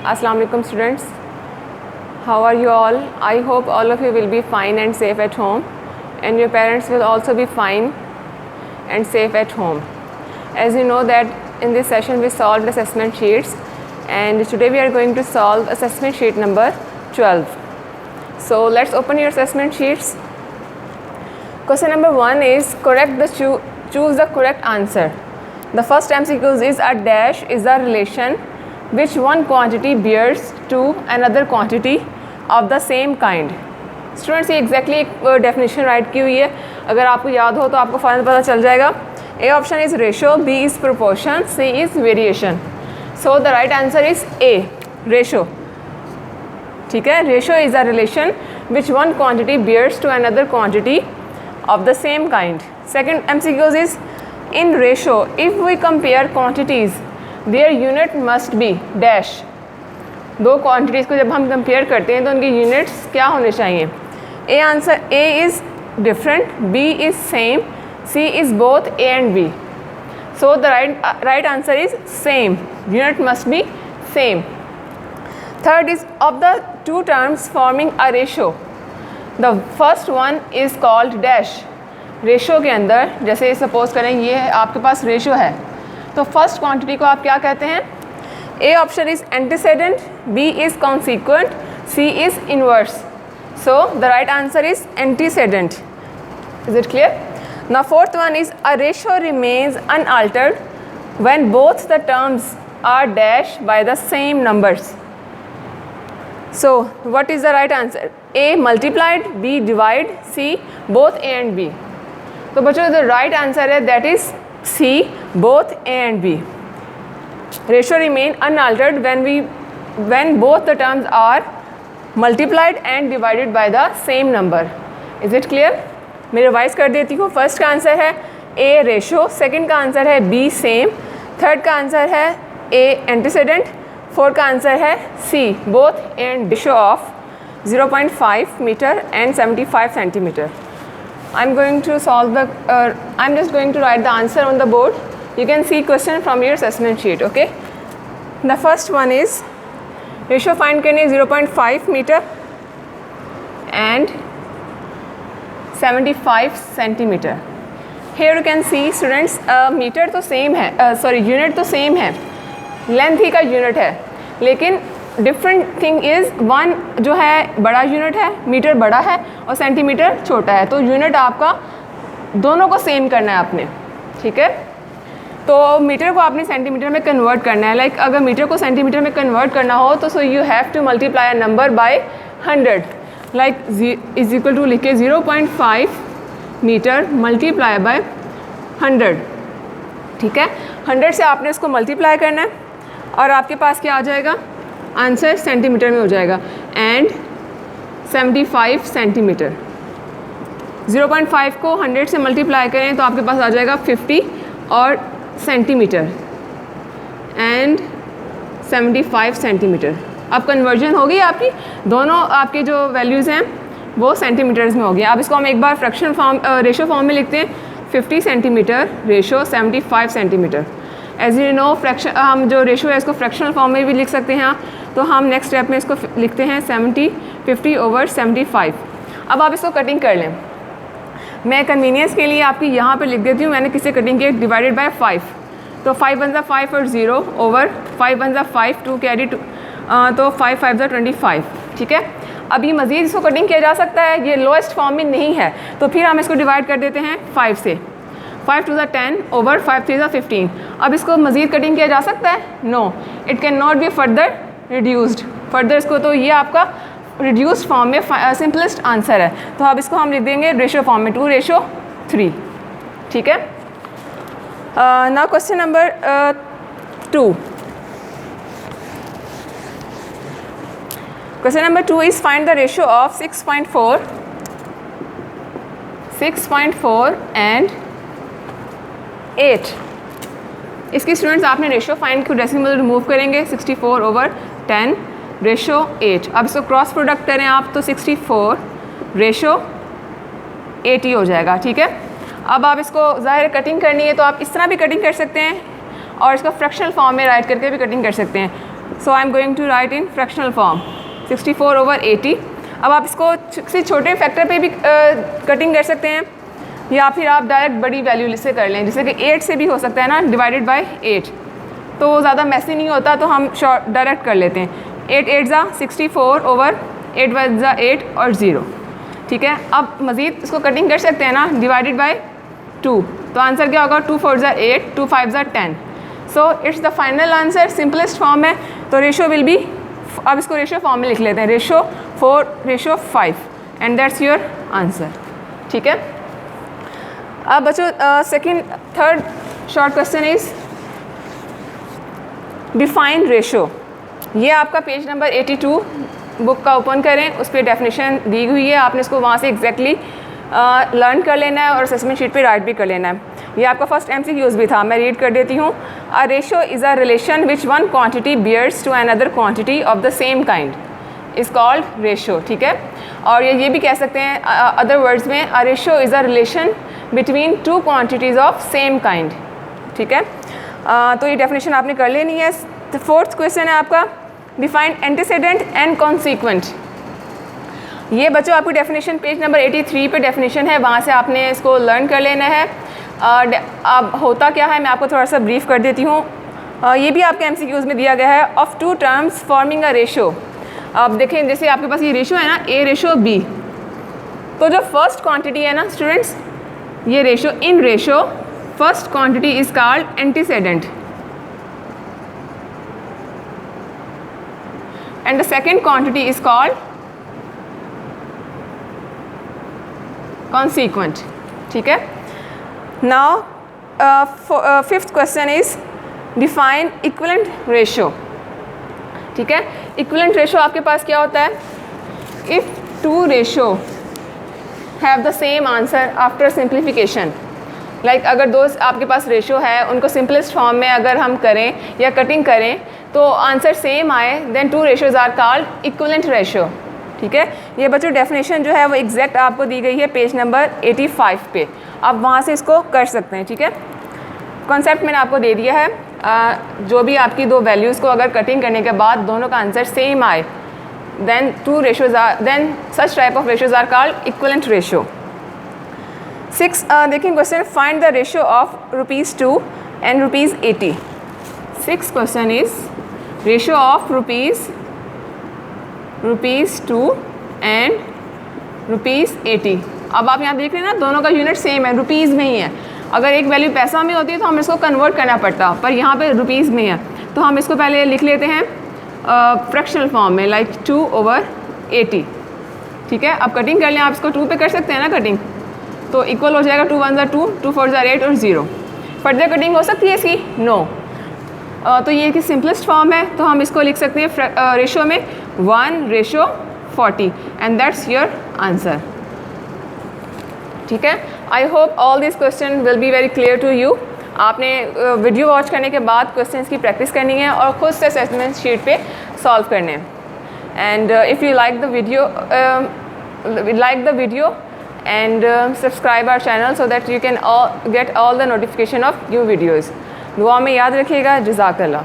Assalamu alaikum students. How are you all? I hope all of you will be fine and safe at home, and your parents will also be fine and safe at home. As you know that in this session we solved assessment sheets, and today we are going to solve assessment sheet number 12. So let's open your assessment sheets. Question number 1 is choose the correct answer. The first MCQ is a dash is a relation which one quantity bears to another quantity of the same kind. Students ये exactly एक definition right की हुई है, अगर आपको याद हो तो आपको फ़ौरन पता चल जाएगा. A option is ratio, B is proportion, C is variation. So the right answer is A, ratio. ठीक है, ratio is a relation which one quantity bears to another quantity of the same kind. Second MCQ is in ratio if we compare quantities their unit must be dash. दो quantities को जब हम compare करते हैं तो उनकी units क्या होने चाहिए. A answer A is different, B is same, C is both A and B. So the right answer is same, unit must be same. Third is of the two terms forming a ratio the first one is called dash. Ratio के अंदर जैसे suppose करें ये है आपके पास ratio है, तो first quantity को आप क्या कहते हैं. A option is antecedent, B is consequent, C is inverse. So the right answer is antecedent. Is it clear. Now fourth one is a ratio remains unaltered when both the terms are dash by the same numbers. So what is the right answer? A multiplied, B divide, C both A and B. तो बच्चों the right answer है that is C both A and B. Ratio remain unaltered when both the terms are multiplied and divided by the same number. Is it clear? मैं revise कर देती हूँ. First का answer है A ratio, second का answer है B same, third का answer है A एंटीसेडेंट, फोर्थ का आंसर है C both and ratio of 0.5 metre and 75 centimetre. I'm just going to write the answer on the board. You can see question from your assessment sheet. Okay. The first one is ratio find करने 0.5 metre and 75 centimetre. Here you can see students metre तो same है, unit तो same है, length ही का unit है, लेकिन different thing is one जो है बड़ा यूनिट है, मीटर बड़ा है और सेंटीमीटर छोटा है, तो यूनिट आपका दोनों को सेम करना है आपने. ठीक है, तो मीटर को आपने सेंटीमीटर में कन्वर्ट करना है. लाइक अगर मीटर को सेंटीमीटर में कन्वर्ट करना हो तो so you have to multiply a number by 100. Like is equal to लिख के 0.5 मीटर मल्टीप्लाई बाय 100. ठीक है, 100 से आपने इसको मल्टीप्लाई करना है और आपके पास क्या आ जाएगा, आंसर सेंटीमीटर में हो जाएगा. And 75 centimetre. 0.5 को 100 से मल्टीप्लाई करें तो आपके पास आ जाएगा 50 और सेंटीमीटर एंड 75 सेंटीमीटर. अब कन्वर्जन हो गई आपकी, दोनों आपके जो वैल्यूज़ हैं वो सेंटीमीटर्स में हो गई. अब इसको हम एक बार फ्रैक्शन फॉर्म रेशो फॉर्म में लिखते हैं. 50 centimetre ratio 75 centimetre. As you know fraction हम जो रेशो है इसको फ्रैक्शनल फॉर्म में भी लिख सकते हैं. तो हम नेक्स्ट स्टेप में इसको लिखते हैं 50/75. अब आप इसको कटिंग कर लें. मैं कन्वीनियंस के लिए आपकी यहाँ पे लिख देती हूँ, मैंने किसे कटिंग किया, डिवाइडेड बाय 5. तो 5 1 5 और 0 ओवर 5 1 5 2 कैरी 2, तो 5 5 25. ठीक है, अभी मज़ीद इसको कटिंग किया जा सकता है, ये लोएस्ट फॉर्म में नहीं है, तो फिर हम इसको डिवाइड कर देते हैं 5 से. 5 2 10 ओवर 5 3 15. अब इसको मज़ीद कटिंग किया जा सकता है, no, it can not be further reduced. Further इसको तो ये आपका रिड्यूस्ड फॉर्म में सिंपलेस्ट आंसर है, तो अब इसको हम लिख देंगे रेशो फॉर्म में 2:3. ठीक है. Now question number 2. Question number 2 is find the ratio of 6.4 and 8. इसकी स्टूडेंट्स आपने रेशो फाइंड को डेसिमल रिमूव करेंगे. 64/10 रेशो 8. अब इसको क्रॉस प्रोडक्ट करें आप तो 64 रेशो 80 हो जाएगा. ठीक है, अब आप इसको ज़ाहिर कटिंग करनी है तो आप इस तरह भी कटिंग कर सकते हैं और इसको फ्रैक्शनल फॉर्म में राइट करके भी कटिंग कर सकते हैं. So I am going to write in fractional form 64/80। अब आप इसको किसी छोटे फैक्टर पे भी कटिंग कर सकते हैं, या फिर आप डायरेक्ट बड़ी वैल्यू से कर लें, जैसे कि 8 से भी हो सकता है ना, डिवाइडेड बाय 8, तो ज़्यादा मैसी नहीं होता, तो हम शॉर्ट डायरेक्ट कर लेते हैं। 8 8 ज़ा 64/8 1 ज़ा 8 और 0। ठीक है, अब मज़ीद इसको कटिंग कर सकते हैं ना, डिवाइडेड बाय 2, तो आंसर क्या होगा? 2 4 ज़ा 8, 2 5 ज़ा 10। So it's the final answer, simplest form है। तो रेशो विल बी, अब इसको रेशो फॉर्म में लिख लेते हैं, ratio 4:5 and that's your answer. ठीक है, अब बच्चों third short question is define ratio. ये आपका पेज नंबर 82 बुक का ओपन करें, उस पर डेफिनेशन दी हुई है, आपने इसको वहाँ से एग्जैक्टली लर्न कर लेना है और असेसमेंट शीट पे राइट भी कर लेना है। ये आपका फर्स्ट MCQs भी था, मैं रीड कर देती हूँ। A ratio is a relation which one quantity bears to another quantity of the same kind is called ratio. ठीक है, और ये भी कह सकते हैं अदर वर्ड्स में, अ ratio is a relation between two quantities of same kind. ठीक है, तो ये डेफिनेशन आपने कर लेनी है। फोर्थ क्वेश्चन है आपका, डिफाइन एंटीसेडेंट एंड कॉन्सिक्वेंट। ये बच्चों आपकी डेफिनेशन पेज नंबर 83 पे डेफिनेशन है, वहाँ से आपने इसको लर्न कर लेना है। अब होता क्या है, मैं आपको थोड़ा सा ब्रीफ कर देती हूँ। ये भी आपके MCQs में दिया गया है, of two terms forming a ratio. अब देखें, जैसे आपके पास ये रेशो है ना, A:B, तो जो फर्स्ट क्वांटिटी है ना स्टूडेंट्स, ये ratio, in ratio first quantity is called antecedent and the second quantity is called consequent. ठीक है, now fifth question is define equivalent ratio. ठीक है, equivalent ratio आपके पास क्या होता है? if two ratio have the same answer after simplification, like अगर दो आपके पास रेशो है, उनको सिंपलेस्ट फॉर्म में अगर हम करें या कटिंग करें तो आंसर सेम आए, then two ratios are called equivalent ratio. ठीक है, ये बच्चों डेफिनेशन जो है वो एग्जैक्ट आपको दी गई है पेज नंबर 85 पे, आप वहाँ से इसको कर सकते हैं। ठीक है, कॉन्सेप्ट मैंने आपको दे दिया है। जो भी आपकी दो वैल्यूज़ को अगर कटिंग करने के बाद दोनों का आंसर सेम आए, then two ratios are, then such type of ratios are called equivalent ratio. 6 देखिए question, find the ratio of ₹2 and ₹80। 6 question is ratio of ₹2 and ₹80। अब आप यहाँ देख रहे हैं ना, दोनों का यूनिट सेम है, रुपीज़ में ही है। अगर एक वैल्यू पैसा में होती है तो हम इसको कन्वर्ट करना पड़ता, पर यहाँ पे रुपीज़ में है, तो हम इसको पहले लिख लेते हैं फ्रैक्शनल फॉर्म में, लाइक 2/80। ठीक है, अब कटिंग कर लें, आप इसको 2 पे कर सकते हैं ना कटिंग, तो इक्वल हो जाएगा 2 1 ज़ा 2, 2 4 ज़ा 8 और 0। फर्दर कटिंग हो सकती है इसकी? नो। तो ये इसकी सिंपलेस्ट फॉर्म है, तो हम इसको लिख सकते हैं रेशो में 1:40 एंड दैट्स योर आंसर। ठीक है, I hope all this question will be very clear to you. आपने वीडियो वॉच करने के बाद क्वेश्चंस की प्रैक्टिस करनी है और खुद से असेसमेंट शीट पे सॉल्व करने हैं। And if you like the video and subscribe our channel so that you can get all the notification of new videos. दुआ में याद रखिएगा। जज़ाकल्लाह।